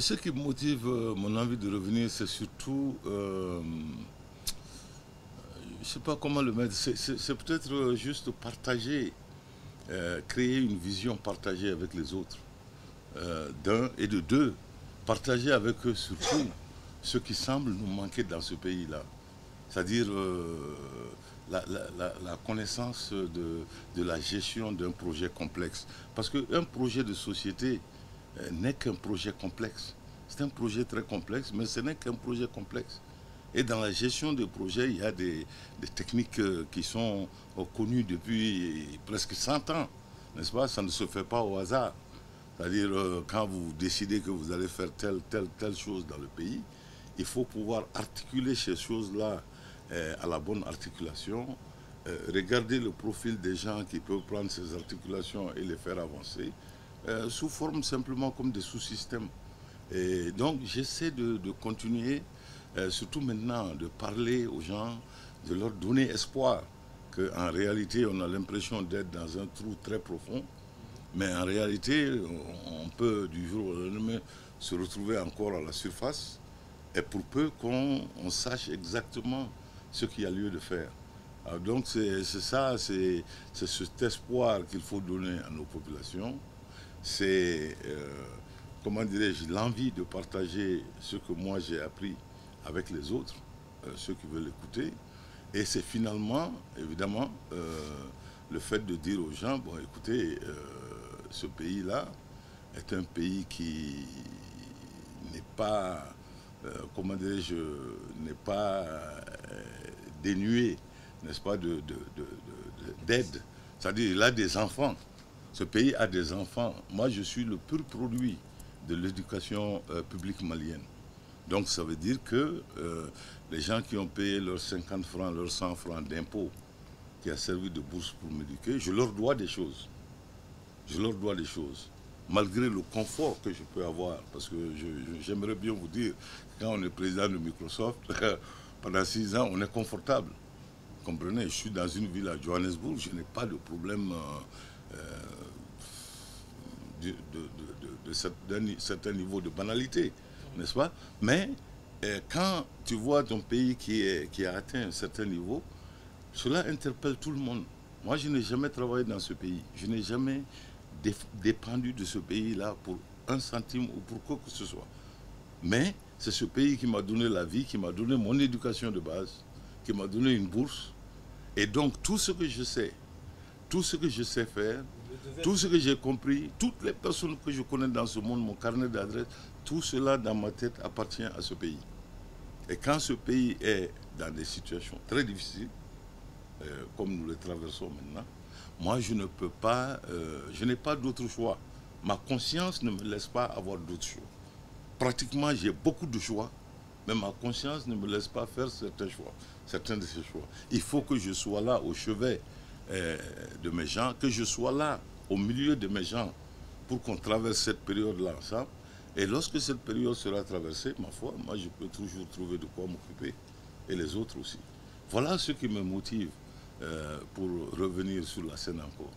Ce qui motive mon envie de revenir, c'est surtout, je ne sais pas comment le mettre, c'est peut-être juste partager, créer une vision partagée avec les autres, d'un et de deux, partager avec eux surtout ce qui semble nous manquer dans ce pays-là, c'est-à-dire la connaissance de la gestion d'un projet complexe. Parce qu'un projet de société n'est qu'un projet complexe. C'est un projet très complexe, mais ce n'est qu'un projet complexe. Et dans la gestion des projets, il y a des techniques qui sont connues depuis presque 100 ans, n'est-ce pas? Ça ne se fait pas au hasard. C'est-à-dire, quand vous décidez que vous allez faire telle chose dans le pays, il faut pouvoir articuler ces choses-là à la bonne articulation, regarder le profil des gens qui peuvent prendre ces articulations et les faire avancer, sous forme simplement comme des sous-systèmes. Et donc, j'essaie de continuer, surtout maintenant, de parler aux gens, de leur donner espoir, qu'en réalité, on a l'impression d'être dans un trou très profond, mais en réalité, on peut du jour au lendemain se retrouver encore à la surface, et pour peu qu'on sache exactement ce qu'il y a lieu de faire. Alors donc c'est ça, c'est cet espoir qu'il faut donner à nos populations, c'est, comment dirais-je, l'envie de partager ce que moi j'ai appris avec les autres, ceux qui veulent écouter, et c'est finalement, évidemment, le fait de dire aux gens, bon écoutez, ce pays-là est un pays qui n'est pas, comment dirais-je, n'est pas dénué, n'est-ce pas, d'aide. C'est-à-dire, il a des enfants. Ce pays a des enfants. Moi, je suis le pur produit de l'éducation publique malienne. Donc, ça veut dire que les gens qui ont payé leurs 50 francs, leurs 100 francs d'impôts, qui a servi de bourse pour m'éduquer, je leur dois des choses. Je leur dois des choses. Malgré le confort que je peux avoir, parce que j'aimerais bien vous dire, quand on est président de Microsoft, pendant 6 ans, on est confortable. Vous comprenez, je suis dans une ville à Johannesburg, je n'ai pas de problème d'un certain niveau de banalité, n'est-ce pas? Mais quand tu vois ton pays qui a atteint un certain niveau, cela interpelle tout le monde. Moi, je n'ai jamais travaillé dans ce pays. Je n'ai jamais dépendu de ce pays-là pour un centime ou pour quoi que ce soit. Mais c'est ce pays qui m'a donné la vie, qui m'a donné mon éducation de base, qui m'a donné une bourse. Et donc, tout ce que je sais, tout ce que je sais faire, tout ce que j'ai compris, toutes les personnes que je connais dans ce monde, mon carnet d'adresses, tout cela dans ma tête appartient à ce pays. Et quand ce pays est dans des situations très difficiles, comme nous les traversons maintenant, moi je ne peux pas, je n'ai pas d'autre choix. Ma conscience ne me laisse pas avoir d'autre choix. Pratiquement j'ai beaucoup de choix, mais ma conscience ne me laisse pas faire certains de ces choix. Il faut que je sois là au chevet de mes gens, que je sois là au milieu de mes gens pour qu'on traverse cette période-là ensemble. Et lorsque cette période sera traversée, ma foi, moi je peux toujours trouver de quoi m'occuper, et les autres aussi. Voilà ce qui me motive pour revenir sur la scène encore.